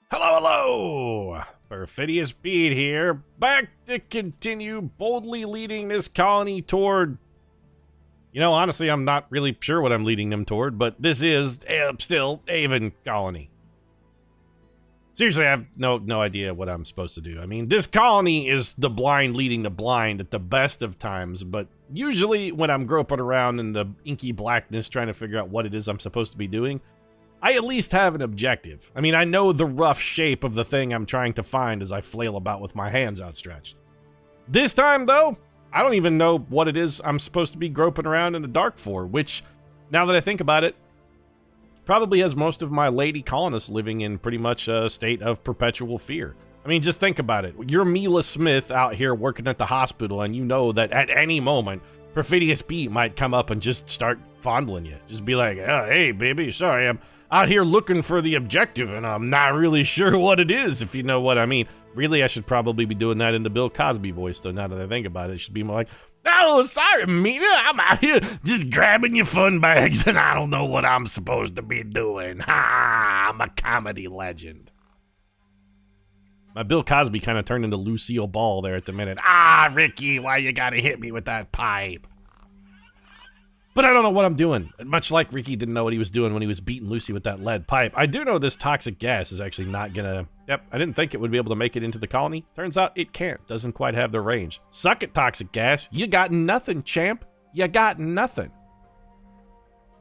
Hello, hello! Perfidious Beat here, back to continue boldly leading this colony toward... You know, honestly, I'm not really sure what I'm leading them toward, but this is still Aven Colony. Seriously, I have no idea what I'm supposed to do. I mean, this colony is the blind leading the blind at the best of times, but usually when I'm groping around in the inky blackness trying to figure out what it is I'm supposed to be doing, I at least have an objective. I mean, I know the rough shape of the thing I'm trying to find as I flail about with my hands outstretched. This time, though, I don't even know what it is I'm supposed to be groping around in the dark for, which, now that I think about it, probably has most of my lady colonists living in pretty much a state of perpetual fear. I mean, just think about it. You're Mila Smith out here working at the hospital, and you know that at any moment, Perfidious Pete might come up and just start fondling you. Just be like, oh, hey, baby, sorry, I'm out here looking for the objective, and I'm not really sure what it is, if you know what I mean. Really, I should probably be doing that in the Bill Cosby voice, though, now that I think about it. It should be more like, oh, sorry, Mina, I'm out here just grabbing your fun bags, and I don't know what I'm supposed to be doing. Ha, I'm a comedy legend. My Bill Cosby kind of turned into Lucille Ball there at the minute. Ah, Ricky, why you gotta hit me with that pipe? But I don't know what I'm doing. Much like Ricky didn't know what he was doing when he was beating Lucy with that lead pipe. I do know this toxic gas is actually not gonna... Yep, I didn't think it would be able to make it into the colony. Turns out it can't. Doesn't quite have the range. Suck it, toxic gas. You got nothing, champ. You got nothing.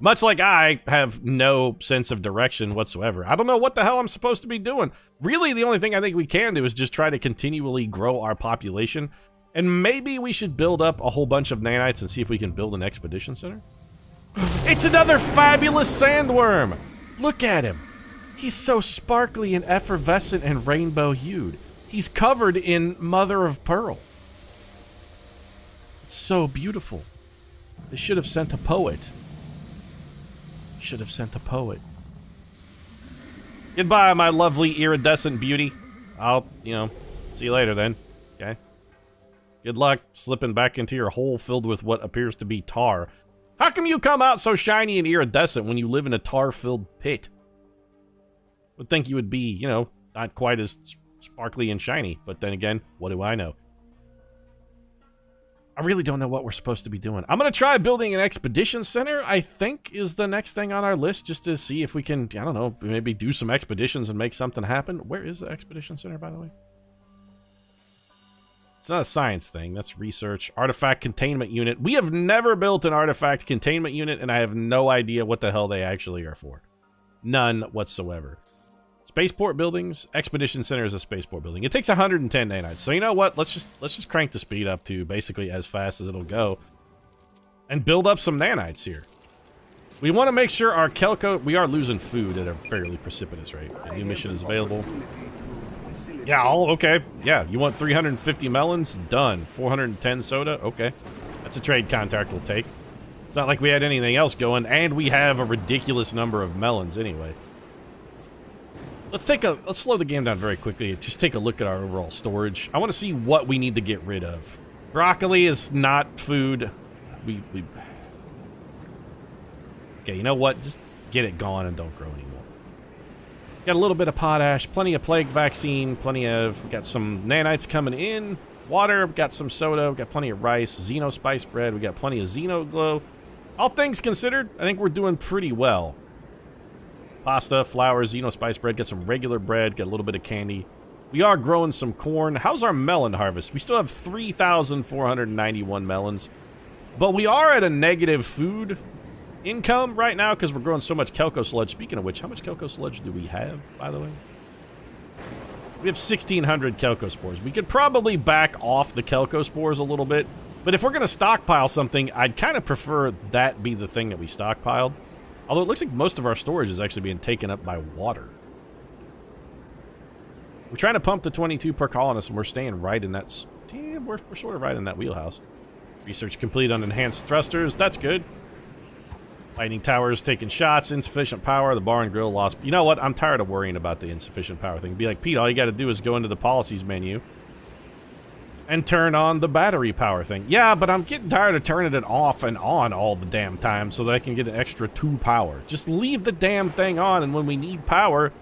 Much like I have no sense of direction whatsoever. I don't know what the hell I'm supposed to be doing. Really, the only thing I think we can do is just try to continually grow our population. And maybe we should build up a whole bunch of nanites and see if we can build an expedition center. It's another fabulous sandworm! Look at him. He's so sparkly and effervescent and rainbow-hued. He's covered in mother of pearl. It's so beautiful. They should have sent a poet. Should have sent a poet. Goodbye, my lovely iridescent beauty. I'll, see you later then. Okay? Good luck slipping back into your hole filled with what appears to be tar. How come you come out so shiny and iridescent when you live in a tar-filled pit? Would think you would be, not quite as sparkly and shiny. But then again, what do I know? I really don't know what we're supposed to be doing. I'm going to try building an expedition center, I think, is the next thing on our list, just to see if we can, I don't know, maybe do some expeditions and make something happen. Where is the expedition center, by the way? It's not a science thing. That's research. Artifact containment unit. We have never built an artifact containment unit, and I have no idea what the hell they actually are for. None whatsoever. Spaceport buildings. Expedition center is a spaceport building. It takes 110 nanites. So you know what? Let's just crank the speed up to basically as fast as it'll go, and build up some nanites here. We want to make sure our Kelko... We are losing food at a fairly precipitous rate. A new mission is available. Yeah, okay. Yeah, you want 350 melons? Done. 410 soda? Okay. That's a trade contract we'll take. It's not like we had anything else going, and we have a ridiculous number of melons anyway. Let's slow the game down very quickly. Just take a look at our overall storage. I want to see what we need to get rid of. Broccoli is not food. Okay, you know what? Just get it gone and don't grow anymore. Got a little bit of potash, plenty of plague vaccine, we got some nanites coming in, water, got some soda, got plenty of rice, Xeno spice bread, we got plenty of Xeno glow. All things considered, I think we're doing pretty well. Pasta, flour, Xeno spice bread, got some regular bread, got a little bit of candy. We are growing some corn. How's our melon harvest? We still have 3,491 melons, but we are at a negative food income right now because we're growing so much Kelko sludge. Speaking of which, how much Kelko sludge do we have, by the way? We have 1,600 Kelko spores. We could probably back off the Kelko spores a little bit, but if we're going to stockpile something, I'd kind of prefer that be the thing that we stockpiled. Although it looks like most of our storage is actually being taken up by water. We're trying to pump to 22 per colonist, and we're staying right in that... Damn, we're sort of right in that wheelhouse. Research complete on enhanced thrusters. That's good. Lightning towers taking shots. Insufficient power. The bar and grill lost. You know what? I'm tired of worrying about the insufficient power thing. Be like, Pete, all you got to do is go into the policies menu and turn on the battery power thing. Yeah, but I'm getting tired of turning it off and on all the damn time so that I can get an extra 2 power. Just leave the damn thing on, and when we need power,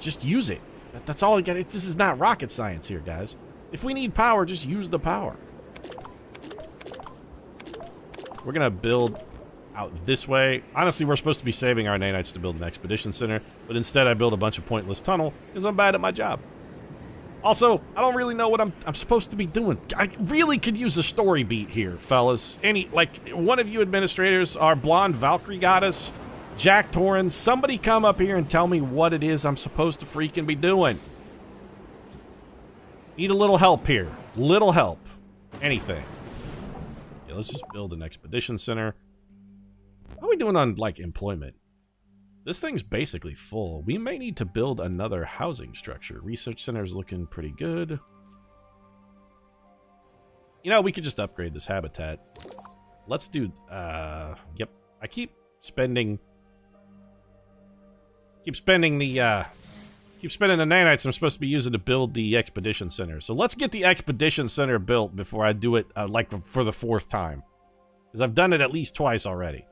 just use it. That's all you got. This is not rocket science here, guys. If we need power, just use the power. We're going to build out this way. Honestly, we're supposed to be saving our nanites to build an expedition center, but instead I build a bunch of pointless tunnel because I'm bad at my job. Also, I don't really know what I'm supposed to be doing. I really could use a story beat here, fellas. One of you administrators, our blonde Valkyrie goddess, Jack Torrens, somebody come up here and tell me what it is I'm supposed to freaking be doing. Need a little help here. Little help. Anything. Yeah, let's just build an expedition center. How are we doing on, like, employment? This thing's basically full. We may need to build another housing structure. Research center's looking pretty good. You know, we could just upgrade this habitat. Let's do, yep. I keep spending the nanites I'm supposed to be using to build the expedition center. So let's get the expedition center built before I do it, for the 4th time. Because I've done it at least twice already.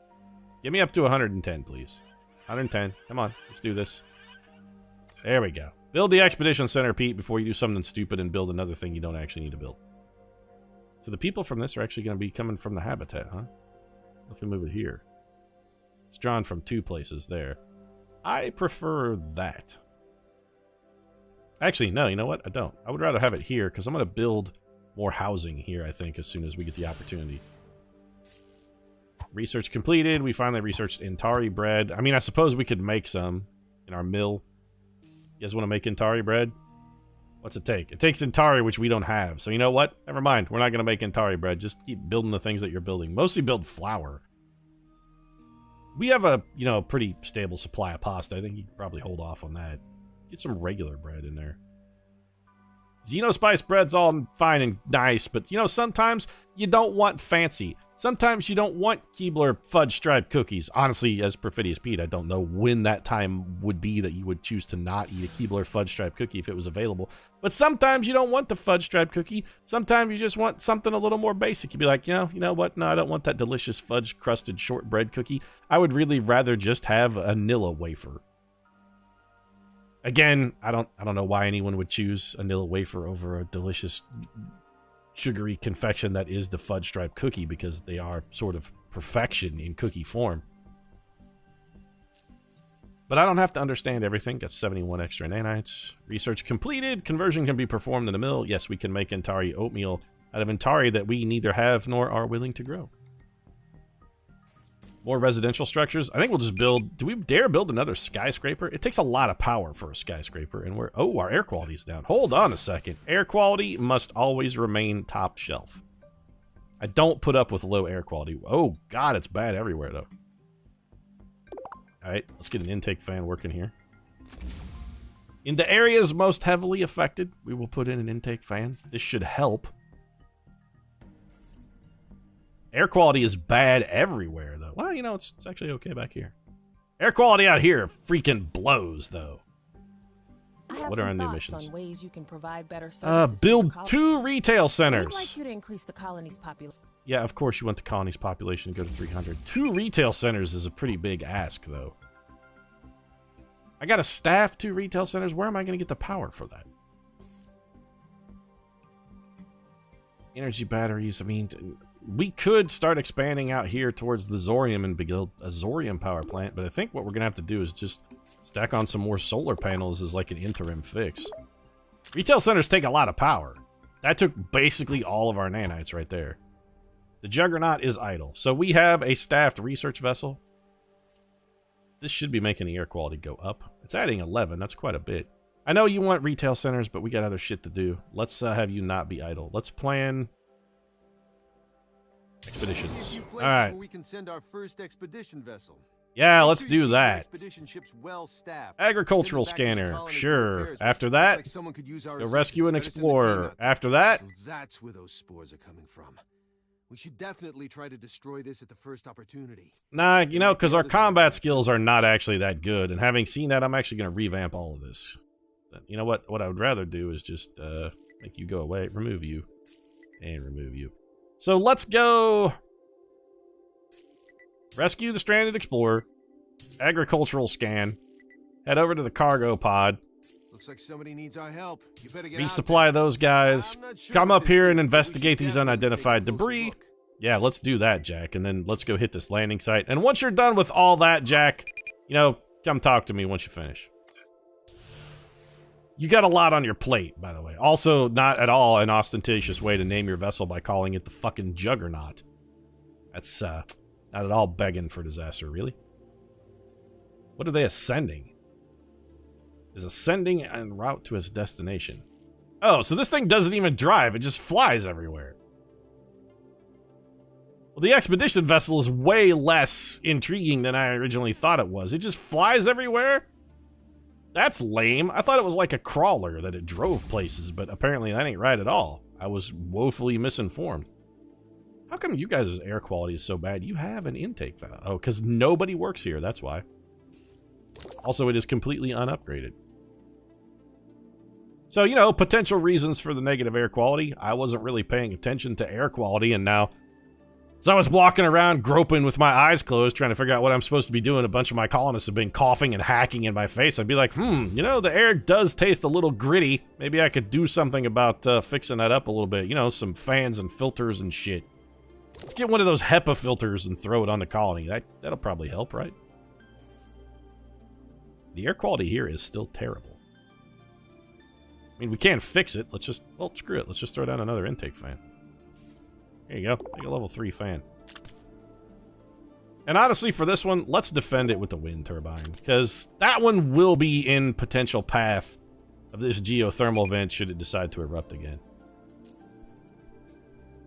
Get me up to 110, please. 110. Come on, let's do this. There we go. Build the expedition center, Pete, before you do something stupid and build another thing you don't actually need to build. So the people from this are actually going to be coming from the habitat, huh? If we move it here. It's drawn from 2 places there. I prefer that. Actually, no, you know what? I don't. I would rather have it here, because I'm going to build more housing here, I think, as soon as we get the opportunity. Research completed. We finally researched Intari bread. I mean, I suppose we could make some in our mill. You guys want to make Intari bread? What's it take? It takes Intari, which we don't have. So you know what? Never mind. We're not going to make Intari bread. Just keep building the things that you're building. Mostly build flour. We have a, pretty stable supply of pasta. I think you can probably hold off on that. Get some regular bread in there. Xenospice bread's all fine and nice, but, sometimes you don't want fancy. Sometimes you don't want Keebler fudge stripe cookies. Honestly, as Perfidious Pete, I don't know when that time would be that you would choose to not eat a Keebler fudge stripe cookie if it was available. But sometimes you don't want the fudge stripe cookie. Sometimes you just want something a little more basic. You'd be like, you know what? No, I don't want that delicious fudge crusted shortbread cookie. I would really rather just have a Nilla wafer. Again, I don't know why anyone would choose a Nilla wafer over a delicious sugary confection that is the fudge stripe cookie, because they are sort of perfection in cookie form. But I don't have to understand everything. Got 71 extra nanites. Research completed. Conversion can be performed in the mill. Yes, we can make Intari oatmeal out of Intari that we neither have nor are willing to grow. More residential structures. I think we'll just build... Do we dare build another skyscraper? It takes a lot of power for a skyscraper, and we're... Oh, our air quality is down. Hold on a second. Air quality must always remain top shelf. I don't put up with low air quality. Oh, God, it's bad everywhere, though. All right, let's get an intake fan working here. In the areas most heavily affected, we will put in an intake fan. This should help. Air quality is bad everywhere, though. Well, it's actually okay back here. Air quality out here freaking blows, though. What are our new missions? On ways you can provide better services build 2 retail centers. We'd like you to increase the colony's population. Yeah, of course you want the colony's population to go to 300. 2 retail centers is a pretty big ask, though. I gotta staff 2 retail centers. Where am I gonna get the power for that? Energy batteries, I mean... We could start expanding out here towards the Zorium and build a Zorium power plant, but I think what we're going to have to do is just stack on some more solar panels as like an interim fix. Retail centers take a lot of power. That took basically all of our nanites right there. The Juggernaut is idle. So we have a staffed research vessel. This should be making the air quality go up. It's adding 11. That's quite a bit. I know you want retail centers, but we got other shit to do. Let's have you not be idle. Let's plan... expeditions. All right. We can send our first expedition vessel. Yeah, let's do that. Expedition ship's well staffed. Agricultural scanner. Sure. After that, go rescue an explorer. After that, that's where those spores are coming from. We should definitely try to destroy this at the first opportunity. Nah, because our combat skills are not actually that good, and having seen that, I'm actually going to revamp all of this. You know what? What I would rather do is just make you go away, remove you, and remove you. So let's go rescue the stranded explorer, agricultural scan, head over to the cargo pod, Looks like somebody needs our help. You better get out Resupply those guys. I'm not sure Come what up this here is, and but we investigate should these definitely unidentified take a closer debris. look. Yeah, let's do that, Jack. And then let's go hit this landing site. And once you're done with all that, Jack, you know, come talk to me once you finish. You got a lot on your plate, by the way. Also, not at all an ostentatious way to name your vessel by calling it the fucking Juggernaut. That's, not at all begging for disaster, really. What are they ascending? Is ascending en route to its destination. Oh, so this thing doesn't even drive. It just flies everywhere. Well, the expedition vessel is way less intriguing than I originally thought it was. It just flies everywhere? That's lame. I thought it was like a crawler, that it drove places, but apparently that ain't right at all. I was woefully misinformed. How come you guys' air quality is so bad? You have an intake valve. Oh, because nobody works here, that's why. Also, it is completely unupgraded. So, you know, potential reasons for the negative air quality. I wasn't really paying attention to air quality, and now, as I was walking around groping with my eyes closed, trying to figure out what I'm supposed to be doing, a bunch of my colonists have been coughing and hacking in my face. I'd be like, you know, the air does taste a little gritty. Maybe I could do something about fixing that up a little bit. You know, some fans and filters and shit. Let's get one of those HEPA filters and throw it on the colony. That'll probably help, right? The air quality here is still terrible. I mean, we can't fix it. Let's just, well, screw it. Let's just throw down another intake fan. There you go. Make a level 3 fan. And honestly, for this one, let's defend it with the wind turbine, because that one will be in potential path of this geothermal vent should it decide to erupt again.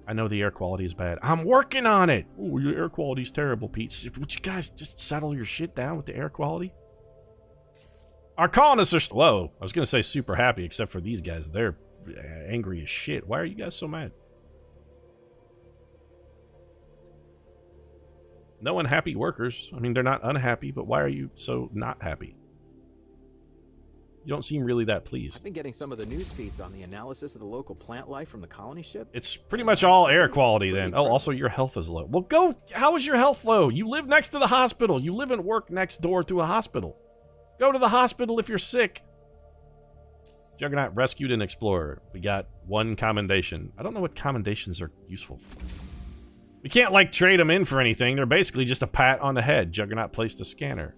I know the air quality is bad. I'm working on it! Oh, your air quality's terrible, Pete. Would you guys just settle your shit down with the air quality? Our colonists are... Whoa, I was going to say super happy, except for these guys. They're angry as shit. Why are you guys so mad? No unhappy workers. I mean, they're not unhappy, but why are you so not happy? You don't seem really that pleased. I've been getting some of the news feeds on the analysis of the local plant life from the colony ship. It's pretty much all air quality then. Oh, also your health is low. Well, go. How is your health low? You live next to the hospital. You live and work next door to a hospital. Go to the hospital if you're sick. Juggernaut rescued an explorer. We got 1 commendation. I don't know what commendations are useful for. We can't, like, trade them in for anything. They're basically just a pat on the head. Juggernaut placed a scanner.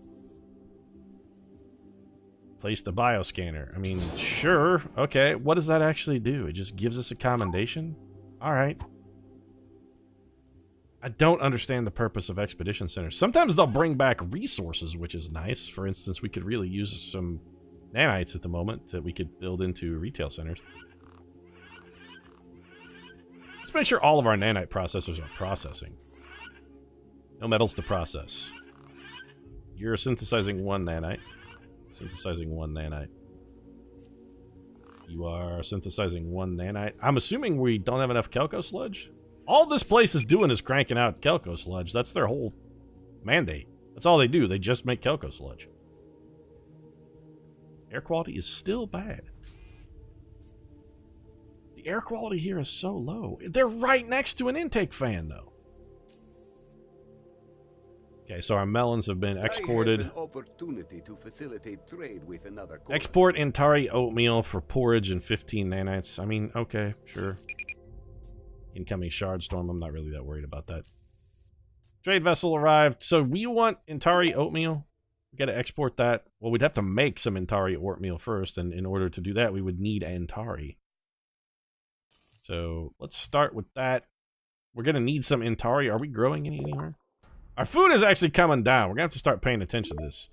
Placed a bioscanner. I mean, sure. Okay, what does that actually do? It just gives us a commendation? Alright. I don't understand the purpose of expedition centers. Sometimes they'll bring back resources, which is nice. For instance, we could really use some nanites at the moment that we could build into retail centers. Let's make sure all of our nanite processors are processing. No metals to process. You're synthesizing 1 nanite. Synthesizing 1 nanite. You are synthesizing 1 nanite. I'm assuming we don't have enough Kelko sludge. All this place is doing is cranking out Kelko sludge. That's their whole mandate. That's all they do. They just make Kelko sludge. Air quality is still bad. The air quality here is so low. They're right next to an intake fan, though. Okay, so our melons have been exported. I have an opportunity to facilitate trade with another colony. Export Intari oatmeal for porridge and 15 nanites. I mean, okay, sure. Incoming shard storm. I'm not really that worried about that. Trade vessel arrived. So we want Intari oatmeal. We got to export that. Well, we'd have to make some Intari oatmeal first, and in order to do that, we would need Intari. So let's start with that. We're going to need some Intari. Are we growing any anywhere? Our food is actually coming down. We're going to have to start paying attention to this.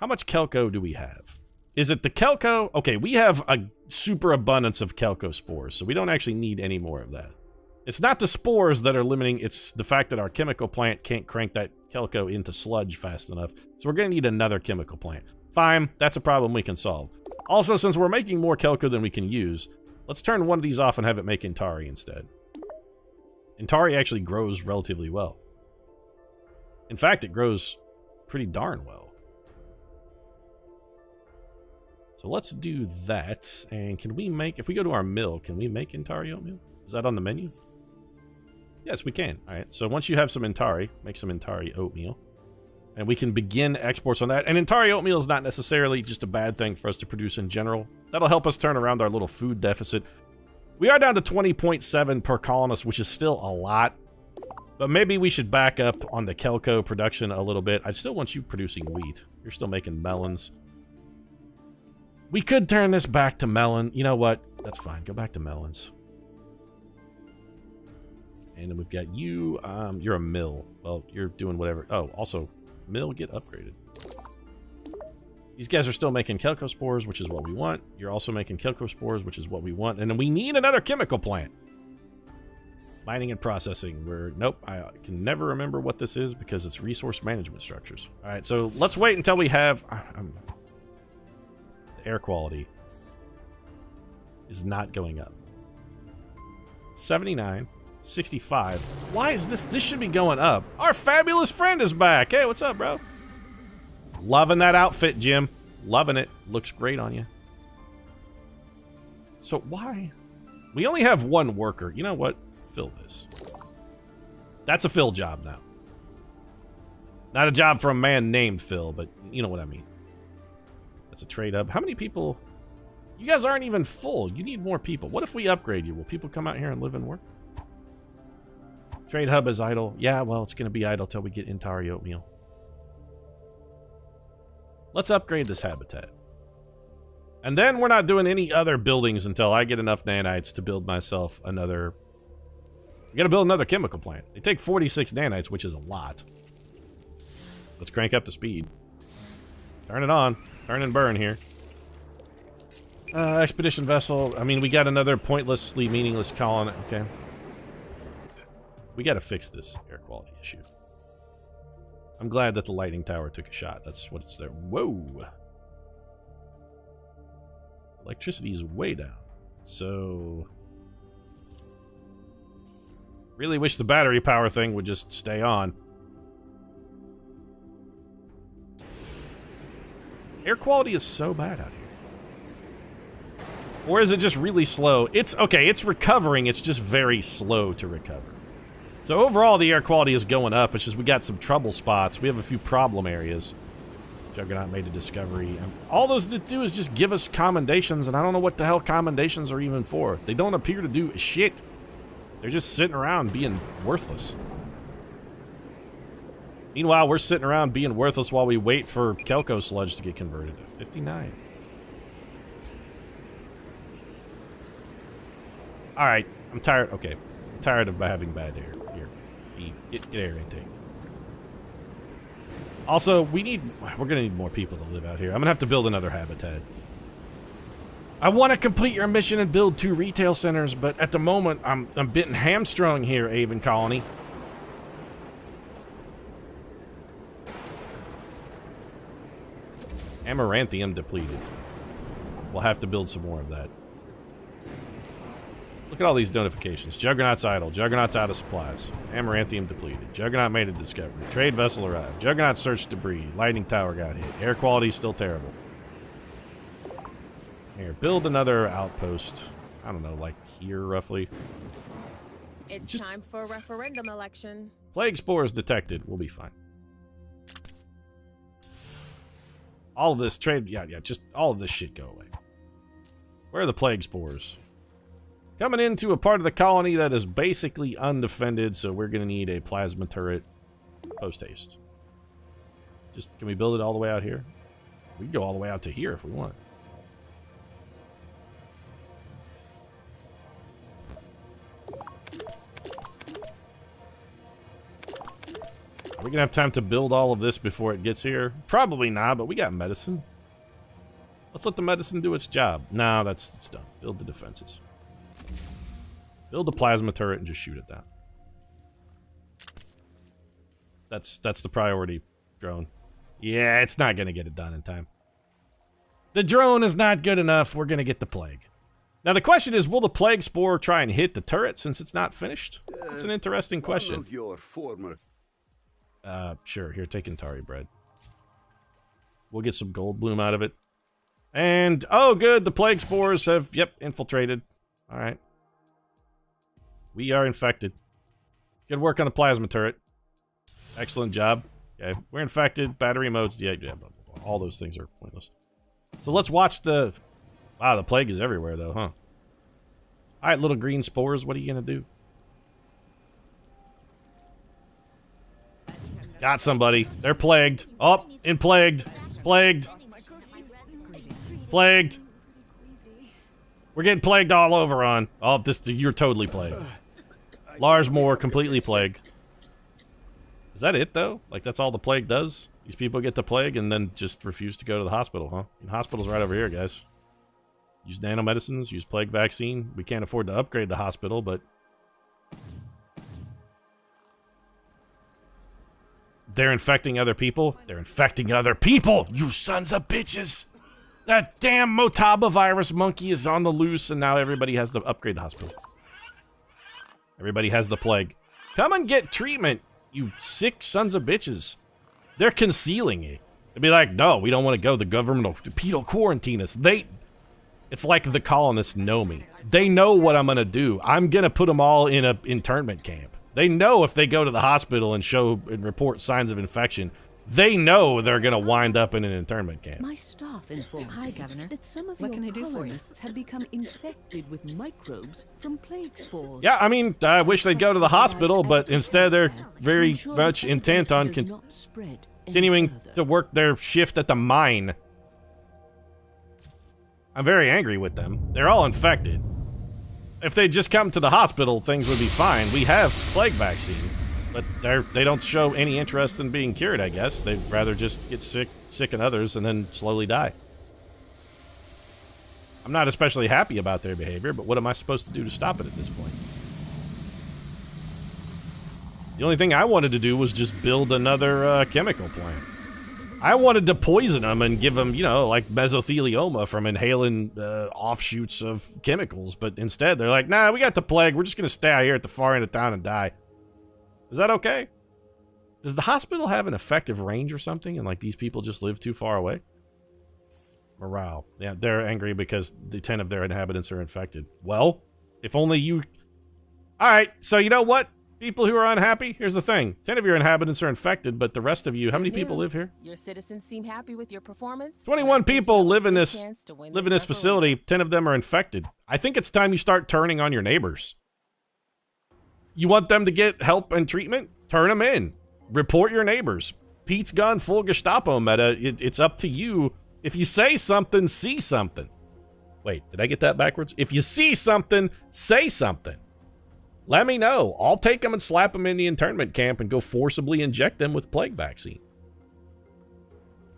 How much Kelko do we have? Is it the Kelko? Okay, we have a super abundance of Kelko spores, so we don't actually need any more of that. It's not the spores that are limiting, it's the fact that our chemical plant can't crank that Kelko into sludge fast enough. So we're going to need another chemical plant. Fine, that's a problem we can solve. Also, since we're making more Kelko than we can use, let's turn one of these off and have it make Intari instead. Intari actually grows relatively well. In fact, it grows pretty darn well. So let's do that. And can we make, if we go to our mill, can we make Intari oatmeal? Is that on the menu? Yes, we can. All right. So once you have some Intari, make some Intari oatmeal. And we can begin exports on that. And Intari oatmeal is not necessarily just a bad thing for us to produce in general. That'll help us turn around our little food deficit. We are down to 20.7 per colonist, which is still a lot. But maybe we should back up on the Kelco production a little bit. I still want you producing wheat. You're still making melons. We could turn this back to melon. You know what? That's fine. Go back to melons. And then we've got you. You're a mill. Well, you're doing whatever. Oh, also, mill, get upgraded. These guys are still making Kelco spores, which is what we want. You're also making Kelco spores, which is what we want. And then we need another chemical plant. Mining and processing. Nope, I can never remember what this is because it's resource management structures. All right, so let's wait until we have... the air quality is not going up. 79, 65. Why is this? This should be going up. Our fabulous friend is back. Hey, what's up, bro? Loving that outfit, Jim. Loving it. Looks great on you. So why? We only have one worker. You know what? Fill this. That's a Phil job now. Not a job for a man named Phil, but you know what I mean. That's a trade hub. How many people? You guys aren't even full. You need more people. What if we upgrade you? Will people come out here and live and work? Trade hub is idle. Yeah, well, it's going to be idle till we get Intari oatmeal. Let's upgrade this habitat. And then we're not doing any other buildings until I get enough nanites to build myself another... We gotta build another chemical plant. They take 46 nanites, which is a lot. Let's crank up the speed. Turn it on. Turn and burn here. Expedition vessel. I mean, we got another pointlessly meaningless colony. Okay. We gotta fix this air quality issue. I'm glad that the lighting tower took a shot. That's what it's there. Whoa! Electricity is way down. So... Really wish the battery power thing would just stay on. Air quality is so bad out here. Or is it just really slow? It's okay, it's recovering, it's just very slow to recover. So overall the air quality is going up, it's just we got some trouble spots. We have a few problem areas. Juggernaut made a discovery. And all those do is just give us commendations, and I don't know what the hell commendations are even for. They don't appear to do shit. They're just sitting around being worthless. Meanwhile, we're sitting around being worthless while we wait for Kelco sludge to get converted to 59. Alright, I'm tired. Okay. I'm tired of having bad air. Here. Get air intake. Also, we're gonna need more people to live out here. I'm gonna have to build another habitat. I want to complete your mission and build 2 retail centers, but at the moment, I'm bitten hamstrung here, Aven Colony. Amaranthium depleted. We'll have to build some more of that. Look at all these notifications. Juggernaut's idle. Juggernaut's out of supplies. Amaranthium depleted. Juggernaut made a discovery. Trade vessel arrived. Juggernaut searched debris. Lightning tower got hit. Air quality still terrible. Here, build another outpost. I don't know, like here, roughly. It's time for a referendum election. Plague spores detected. We'll be fine. All of this trade... Yeah, just all of this shit go away. Where are the plague spores? Coming into a part of the colony that is basically undefended, so we're going to need a plasma turret post-haste. Just, can we build it all the way out here? We can go all the way out to here if we want. Are we going to have time to build all of this before it gets here? Probably not, but we got medicine. Let's let the medicine do its job. No, that's done. Build the defenses. Build the plasma turret and just shoot it down. That's the priority, drone. Yeah, it's not going to get it done in time. The drone is not good enough. We're going to get the plague. Now, the question is, will the plague spore try and hit the turret since it's not finished? That's an interesting question. Your former... Sure. Here, take Intari bread. We'll get some gold bloom out of it. And, oh, good. The plague spores have, yep, infiltrated. All right. We are infected. Good work on the plasma turret. Excellent job. Okay, we're infected. Battery modes. Yeah, blah, blah, blah. All those things are pointless. So let's watch the... Wow, the plague is everywhere, though, huh? All right, little green spores. What are you going to do? Got somebody. They're plagued. Oh, in plagued. Plagued. Plagued. We're getting plagued all over on. Oh, this you're totally plagued. Lars Moore, completely plagued. Is that it, though? Like, that's all the plague does? These people get the plague and then just refuse to go to the hospital, huh? The hospital's right over here, guys. Use nanomedicines, use plague vaccine. We can't afford to upgrade the hospital, but... They're infecting other people? They're infecting other people! You sons of bitches! That damn Motaba virus monkey is on the loose, and now everybody has to upgrade the hospital. Everybody has the plague. Come and get treatment, you sick sons of bitches. They're concealing it. They'd be like, no, we don't want to go. The government will penal quarantine us. It's like the colonists know me. They know what I'm going to do. I'm going to put them all in an internment camp. They know if they go to the hospital and show and report signs of infection, they know they're going to wind up in an internment camp. My staff informs me that some of your colonists have become infected with microbes from plague spores. Yeah, I mean, I wish they'd go to the hospital, but instead they're very much intent on continuing to work their shift at the mine. I'm very angry with them. They're all infected. If they just come to the hospital, things would be fine. We have plague vaccine, but they don't show any interest in being cured, I guess. They'd rather just get sicken others and then slowly die. I'm not especially happy about their behavior, but what am I supposed to do to stop it at this point? The only thing I wanted to do was just build another chemical plant. I wanted to poison them and give them, you know, like mesothelioma from inhaling offshoots of chemicals, but instead they're like, nah, we got the plague. We're just going to stay out here at the far end of town and die. Is that okay? Does the hospital have an effective range or something, and like these people just live too far away? Morale. Yeah, they're angry because the 10 of their inhabitants are infected. Well, if only you... Alright, so you know what? People who are unhappy, here's the thing. 10 of your inhabitants are infected, but the rest of you, how many people live here? Your citizens seem happy with your performance. 21 people live in this facility. 10 of them are infected. I think it's time you start turning on your neighbors. You want them to get help and treatment? Turn them in. Report your neighbors. Pete's gone full Gestapo meta. It's up to you. If you say something, see something. Wait, did I get that backwards? If you see something, say something. Let me know. I'll take them and slap them in the internment camp and go forcibly inject them with plague vaccine.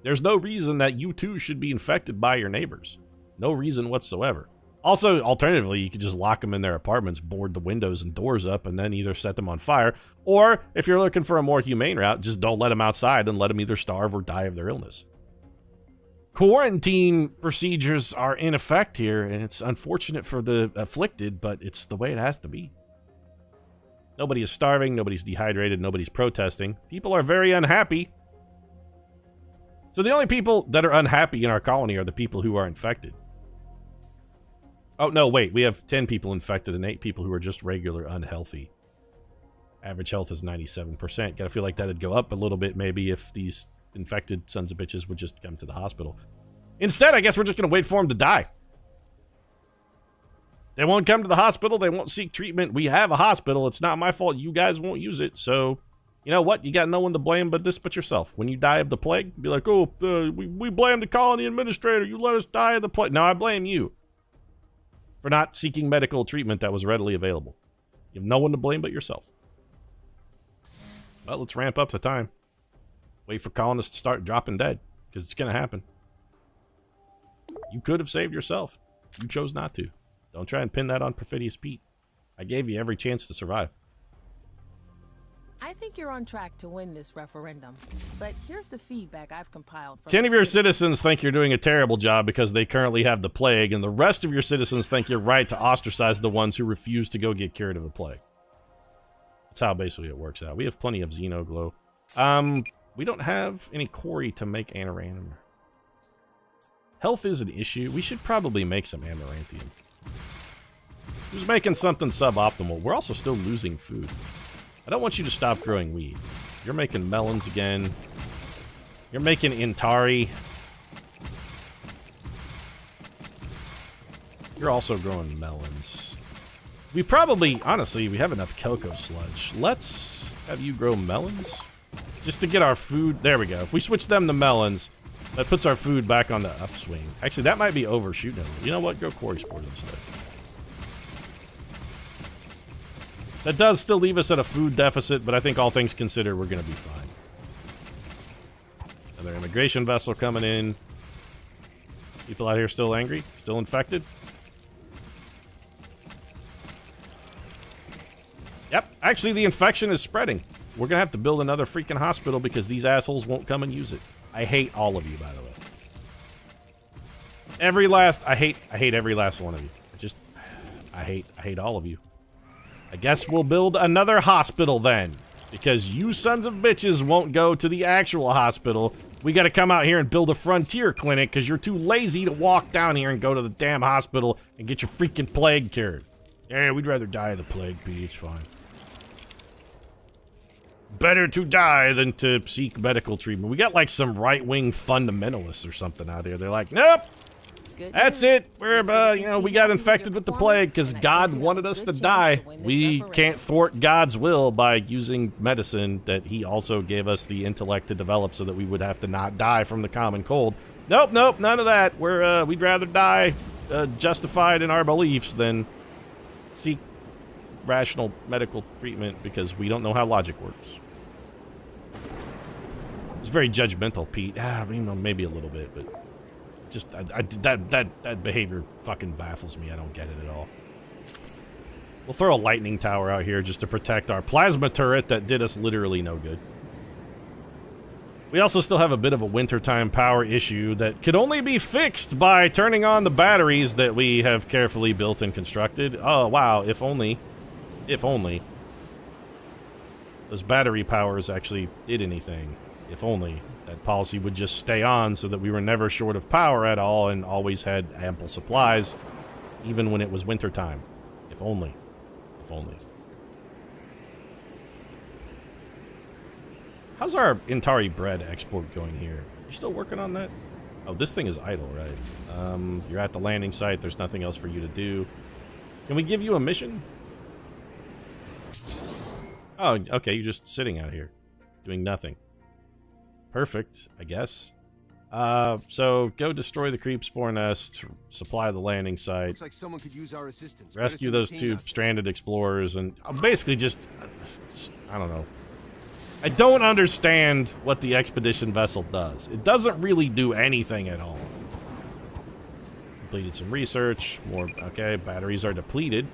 There's no reason that you too should be infected by your neighbors. No reason whatsoever. Also, alternatively, you could just lock them in their apartments, board the windows and doors up, and then either set them on fire, or if you're looking for a more humane route, just don't let them outside and let them either starve or die of their illness. Quarantine procedures are in effect here, and it's unfortunate for the afflicted, but it's the way it has to be. Nobody is starving, nobody's dehydrated, nobody's protesting. People are very unhappy. So the only people that are unhappy in our colony are the people who are infected. Oh, no, wait. We have 10 people infected and 8 people who are just regular unhealthy. Average health is 97%. Gotta feel like that'd go up a little bit maybe if these infected sons of bitches would just come to the hospital. Instead, I guess we're just gonna wait for them to die. They won't come to the hospital. They won't seek treatment. We have a hospital. It's not my fault. You guys won't use it. So, you know what? You got no one to blame but yourself. When you die of the plague, be like, oh, we blame the colony administrator. You let us die of the plague. No, I blame you for not seeking medical treatment that was readily available. You have no one to blame but yourself. Well, let's ramp up the time. Wait for colonists to start dropping dead, because it's going to happen. You could have saved yourself. You chose not to. Don't try and pin that on Perfidious Pete. I gave you every chance to survive. I think you're on track to win this referendum, but here's the feedback I've compiled from 10 of your citizens think you're doing a terrible job because they currently have the plague, and the rest of your citizens think you're right to ostracize the ones who refuse to go get cured of the plague. That's how basically it works out. We have plenty of Xenoglow. We don't have any quarry to make Amaranthine. Health is an issue. We should probably make some Amaranthium. Who's making something suboptimal? We're also still losing food. I don't want you to stop growing weed. You're making melons again. You're making Intari. You're also growing melons. We probably, honestly, we have enough cocoa sludge. Let's have you grow melons. Just to get our food. There we go. If we switch them to melons, that puts our food back on the upswing. Actually, that might be overshooting it. You know what? Go quarry spores instead. That does still leave us at a food deficit, but I think all things considered, we're going to be fine. Another immigration vessel coming in. People out here still angry? Still infected? Yep, actually the infection is spreading. We're going to have to build another freaking hospital because these assholes won't come and use it. I hate all of you, by the way. I hate every last one of you. I hate all of you. I guess we'll build another hospital then. Because you sons of bitches won't go to the actual hospital. We gotta come out here and build a frontier clinic because you're too lazy to walk down here and go to the damn hospital and get your freaking plague cured. Yeah, we'd rather die of the plague, Pete. It's fine. Better to die than to seek medical treatment. We got like some right-wing fundamentalists or something out here. They're like, nope. That's it. We're, you know, we got infected with the plague because God wanted us to die. We can't thwart God's will by using medicine that he also gave us the intellect to develop so that we would have to not die from the common cold. Nope, nope, none of that. We'd rather die justified in our beliefs than seek rational medical treatment because we don't know how logic works. It's very judgmental, Pete. I mean, maybe a little bit, but just that behavior fucking baffles me. I don't get it at all. We'll throw a lightning tower out here just to protect our plasma turret that did us literally no good. We also still have a bit of a wintertime power issue that could only be fixed by turning on the batteries that we have carefully built and constructed. Oh, wow, if only. If only. Those battery powers actually did anything. If only. That policy would just stay on so that we were never short of power at all and always had ample supplies, even when it was wintertime. If only. If only. How's our Intari bread export going here? You still working on that? Oh, this thing is idle, right? You're at the landing site. There's nothing else for you to do. Can we give you a mission? Oh, okay. You're just sitting out here doing nothing. Perfect, I guess. So go destroy the creep spore nest, supply the landing site. Looks like someone could use our assistance. Rescue those two stranded explorers, and basically just, I don't know. I don't understand what the expedition vessel does. It doesn't really do anything at all. Completed some research. More, okay, batteries are depleted.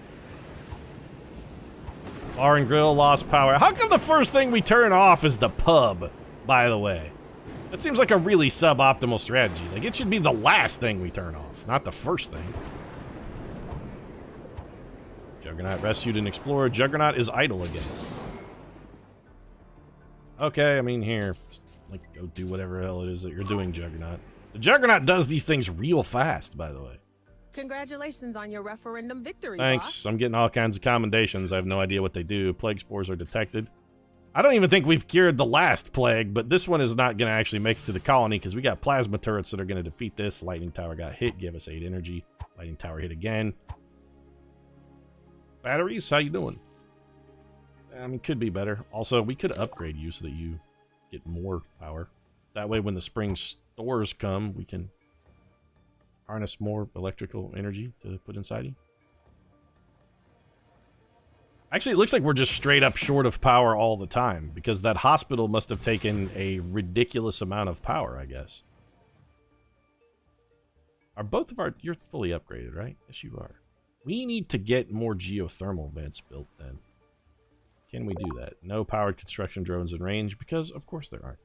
Bar and grill lost power. How come the first thing we turn off is the pub, by the way? That seems like a really suboptimal strategy. Like, it should be the last thing we turn off, not the first thing. Juggernaut rescued an explorer. Juggernaut is idle again. Okay, I mean, here. Like, go do whatever the hell it is that you're doing, Juggernaut. The Juggernaut does these things real fast, by the way. Congratulations on your referendum victory, Thanks. boss. I'm getting all kinds of commendations. I have no idea what they do. Plague spores are detected. I don't even think we've cured the last plague, but this one is not going to actually make it to the colony because we got plasma turrets that are going to defeat this. Lightning tower got hit, give us 8 energy. Lightning tower hit again. Batteries, how you doing? I mean, could be better. Also, we could upgrade you so that you get more power. That way, when the spring stores come, we can harness more electrical energy to put inside you. Actually, it looks like we're just straight up short of power all the time, because that hospital must have taken a ridiculous amount of power, I guess. Are both of our... You're fully upgraded, right? Yes, you are. We need to get more geothermal vents built, then. Can we do that? No powered construction drones in range, because of course there aren't.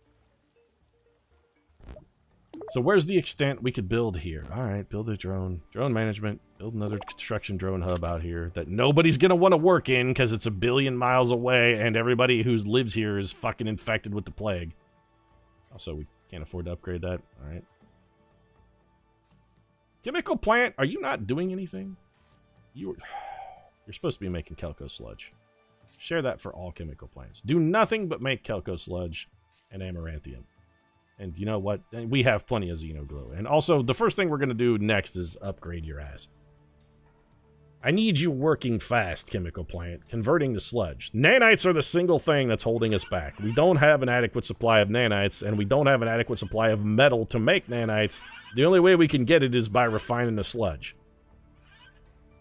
So where's the extent we could build here? Alright, build a drone. Drone management. Build another construction drone hub out here that nobody's gonna want to work in because it's 1 billion miles away and everybody who lives here is fucking infected with the plague. Also, we can't afford to upgrade that. Alright. Chemical plant, are you not doing anything? You're supposed to be making Kelko sludge. Share that for all chemical plants. Do nothing but make Kelko sludge and amaranthium. And you know what? We have plenty of xenoglow. And also, the first thing we're going to do next is upgrade your ass. I need you working fast, chemical plant, converting to sludge. Nanites are the single thing that's holding us back. We don't have an adequate supply of nanites, and we don't have an adequate supply of metal to make nanites. The only way we can get it is by refining the sludge.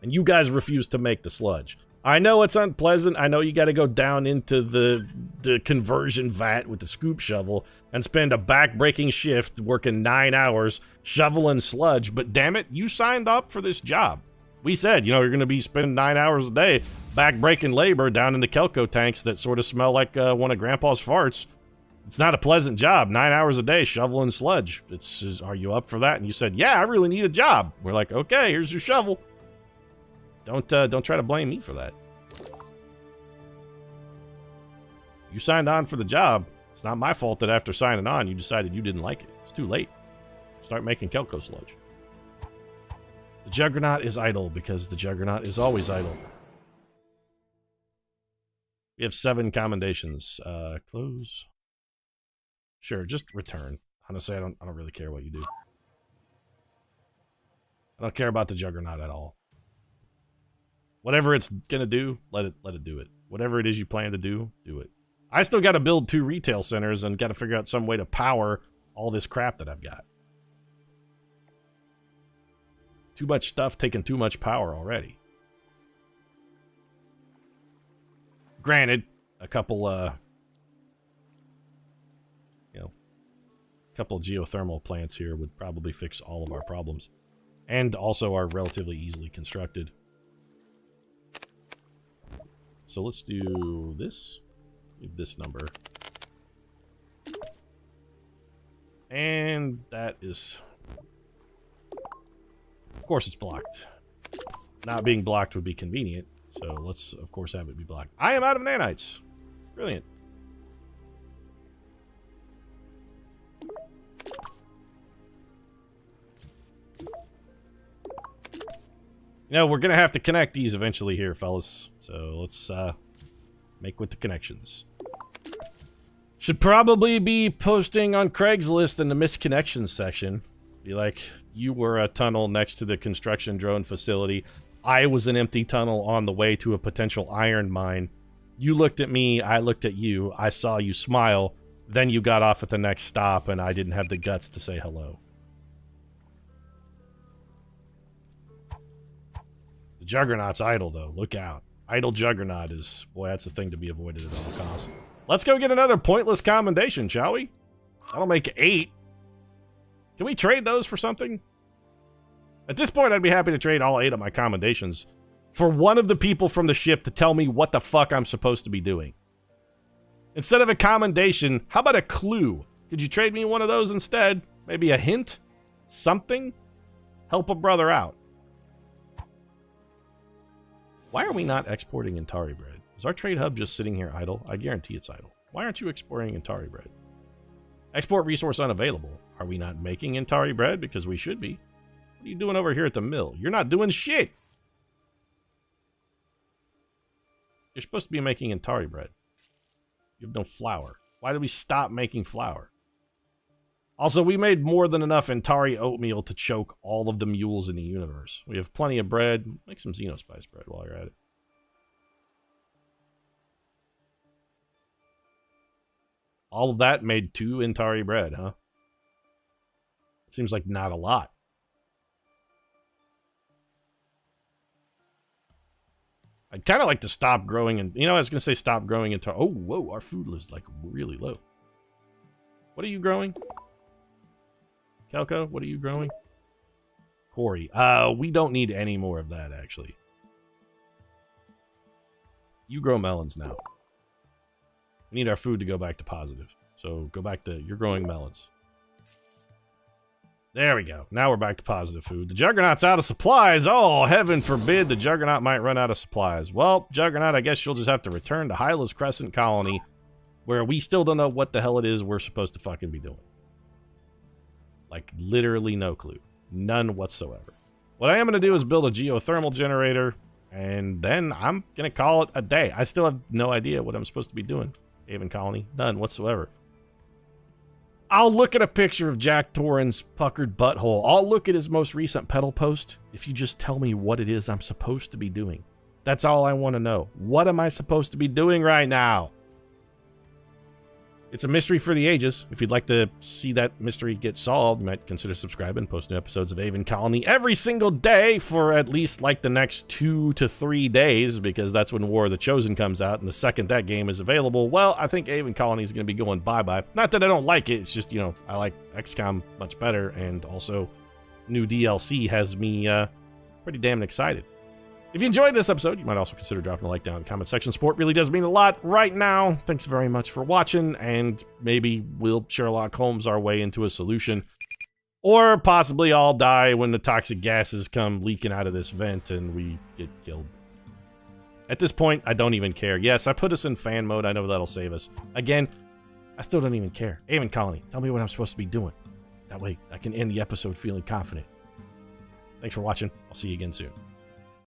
And you guys refuse to make the sludge. I know it's unpleasant. I know you got to go down into the conversion vat with the scoop shovel and spend a back-breaking shift working 9 hours shoveling sludge, but damn it, you signed up for this job. We said, you know, you're going to be spending 9 hours a day back-breaking labor down in the Kelko tanks that sort of smell like one of Grandpa's farts. It's not a pleasant job. 9 hours a day shoveling sludge. Are you up for that? And you said, yeah, I really need a job. We're like, okay, here's your shovel. Don't try to blame me for that. You signed on for the job. It's not my fault that after signing on, you decided you didn't like it. It's too late. Start making Kelko sludge. The Juggernaut is idle because the Juggernaut is always idle. We have 7 commendations. Close. Sure, just return. Honestly, I don't really care what you do. I don't care about the Juggernaut at all. Whatever it's gonna do, let it do it. Whatever it is you plan to do, do it. I still got to build 2 retail centers and got to figure out some way to power all this crap that I've got. Too much stuff taking too much power already. Granted, a couple, couple geothermal plants here would probably fix all of our problems. And also are relatively easily constructed. So let's do this. This number. And that is... Of course it's blocked. Not being blocked would be convenient, so let's, of course, have it be blocked. I am out of nanites. Brilliant. You know, we're going to have to connect these eventually here, fellas. So let's make with the connections. Should probably be posting on Craigslist in the missed connections section. Be like, you were a tunnel next to the construction drone facility. I was an empty tunnel on the way to a potential iron mine. You looked at me, I looked at you, I saw you smile, then you got off at the next stop and I didn't have the guts to say hello. The Juggernaut's idle, though. Look out. Idle Juggernaut is... Boy, that's a thing to be avoided at all costs. Let's go get another pointless commendation, shall we? That'll make 8. Can we trade those for something? At this point, I'd be happy to trade all 8 of my commendations for one of the people from the ship to tell me what the fuck I'm supposed to be doing. Instead of a commendation, how about a clue? Could you trade me one of those instead? Maybe a hint? Something? Help a brother out. Why are we not exporting Intari bread? Is our trade hub just sitting here idle? I guarantee it's idle. Why aren't you exporting Intari bread? Export resource unavailable. Are we not making Intari bread? Because we should be. What are you doing over here at the mill? You're not doing shit! You're supposed to be making Intari bread. You have no flour. Why did we stop making flour? Also, we made more than enough Intari oatmeal to choke all of the mules in the universe. We have plenty of bread. Make some Xenospice bread while you're at it. All of that made 2 Intari bread, huh? Seems like not a lot. I'd kind of like to stop growing and... You know, I was going to say stop growing Intari... Oh, whoa, our food is like really low. What are you growing? Kelko, what are you growing? Corey. We don't need any more of that, actually. You grow melons now. We need our food to go back to positive. So go back to... You're growing melons. There we go. Now we're back to positive food. The Juggernaut's out of supplies. Oh, heaven forbid the Juggernaut might run out of supplies. Well, Juggernaut, I guess you'll just have to return to Hyla's Crescent Colony, where we still don't know what the hell it is we're supposed to fucking be doing. Like, literally no clue. None whatsoever. What I am going to do is build a geothermal generator And then I'm going to call it a day. I still have no idea what I'm supposed to be doing. Aven Colony, none whatsoever. I'll look at a picture of Jack Torran's puckered butthole. I'll look at his most recent pedal post if you just tell me what it is I'm supposed to be doing. That's all I want to know. What am I supposed to be doing right now? It's a mystery for the ages. If you'd like to see that mystery get solved, you might consider subscribing, post new episodes of Aven Colony every single day for at least like the next 2 to 3 days, because that's when War of the Chosen comes out, and the second that game is available, well, I think Aven Colony is going to be going bye-bye. Not that I don't like it, it's just, you know, I like XCOM much better, and also new DLC has me pretty damn excited. If you enjoyed this episode, you might also consider dropping a like down in the comment section. Support really does mean a lot right now. Thanks very much for watching, and maybe we'll Sherlock Holmes our way into a solution. Or possibly I'll die when the toxic gases come leaking out of this vent and we get killed. At this point, I don't even care. Yes, I put us in fan mode. I know that'll save us. Again, I still don't even care. Aven Colony, tell me what I'm supposed to be doing. That way I can end the episode feeling confident. Thanks for watching. I'll see you again soon.